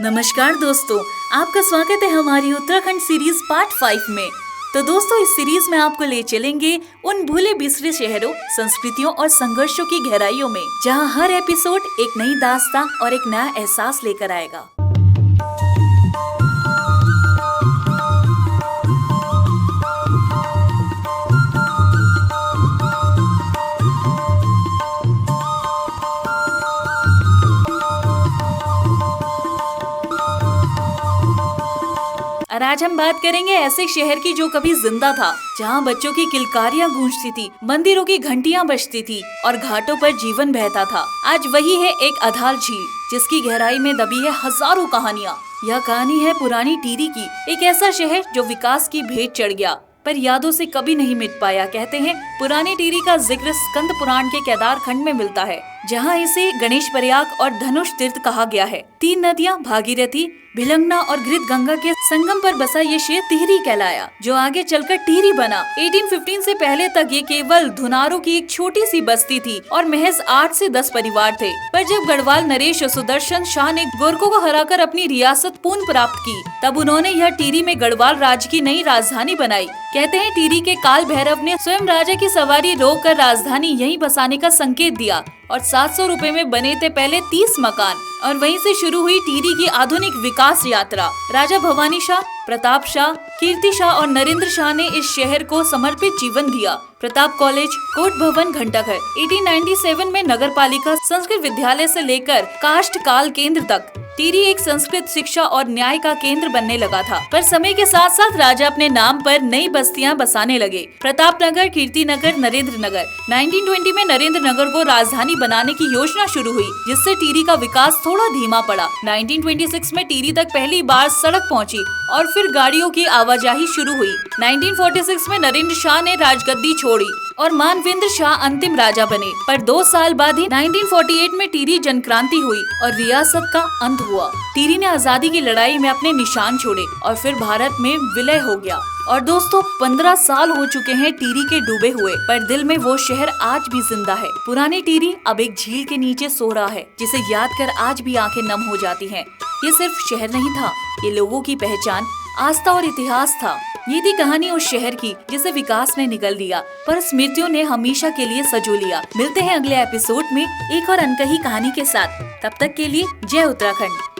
नमस्कार दोस्तों, आपका स्वागत है हमारी उत्तराखंड सीरीज पार्ट 5 में। तो दोस्तों, इस सीरीज में आपको ले चलेंगे उन भूले बिसरे शहरों, संस्कृतियों और संघर्षों की गहराइयों में, जहां हर एपिसोड एक नई दास्तां और एक नया एहसास लेकर आएगा। और आज हम बात करेंगे ऐसे शहर की जो कभी जिंदा था, जहां बच्चों की किलकारियां गूंजती थी, मंदिरों की घंटियां बजती थी और घाटों पर जीवन बहता था। आज वही है एक अधार झील, जिसकी गहराई में दबी है हजारों कहानियां। यह कहानी है पुरानी टिहरी की, एक ऐसा शहर जो विकास की भेंट चढ़ गया पर यादों से कभी नहीं मिट पाया। कहते हैं पुरानी टिहरी का जिक्र स्कंद पुराण के केदार खंड में मिलता है, जहाँ इसे गणेश प्रयाग और धनुष तीर्थ कहा गया है। 3 नदियाँ भागीरथी, भिलंगना और घृत गंगा के संगम पर बसा ये शहर टिहरी कहलाया, जो आगे चलकर टिहरी बना। 1815 से पहले तक ये केवल धुनारों की एक छोटी सी बस्ती थी और महज 8 से 10 परिवार थे। पर जब गढ़वाल नरेश और सुदर्शन शाह ने गोरखों को हराकर अपनी रियासत पूर्ण प्राप्त की, तब उन्होंने यह टिहरी में गढ़वाल राज्य की नई राजधानी बनाई। कहते हैं टिहरी के काल भैरव ने स्वयं राजा की सवारी रोककर राजधानी यहीं बसाने का संकेत दिया और 700 रुपए में बने थे पहले 30 मकान। और वहीं से शुरू हुई टिहरी की आधुनिक विकास यात्रा। राजा भवानी शाह, प्रताप शाह, कीर्ति शाह और नरेंद्र शाह ने इस शहर को समर्पित जीवन दिया। प्रताप कॉलेज, कोट भवन, घंटाघर। 1897 में नगर पालिका, संस्कृत विद्यालय से लेकर काष्ठ काल केंद्र तक टिहरी एक संस्कृत शिक्षा और न्याय का केंद्र बनने लगा था। पर समय के साथ साथ राजा अपने नाम पर नई बस्तियां बसाने लगे। प्रताप नगर, कीर्ति नगर, नरेंद्र नगर। 1920 में नरेंद्र नगर को राजधानी बनाने की योजना शुरू हुई, जिससे टिहरी का विकास थोड़ा धीमा पड़ा। 1926 में टिहरी तक पहली बार सड़क पहुंची और फिर गाड़ियों की आवाजाही शुरू हुई। 1946 में नरेंद्र शाह ने राजगद्दी छोड़ी और मानवेंद्र शाह अंतिम राजा बने। पर 2 साल बाद ही 1948 में टिहरी जनक्रांति हुई और रियासत का अंत हुआ। टिहरी ने आजादी की लड़ाई में अपने निशान छोड़े और फिर भारत में विलय हो गया। और दोस्तों, 15 साल हो चुके हैं टिहरी के डूबे हुए, पर दिल में वो शहर आज भी जिंदा है। पुरानी टिहरी अब एक झील के नीचे सो रहा है, जिसे याद कर आज भी आंखें नम हो जाती हैं। ये सिर्फ शहर नहीं था, ये लोगों की पहचान, आस्था और इतिहास था। ये थी कहानी उस शहर की जिसे विकास ने निगल दिया, पर स्मृतियों ने हमेशा के लिए सजो लिया। मिलते हैं अगले एपिसोड में एक और अनकही कहानी के साथ। तब तक के लिए जय उत्तराखंड।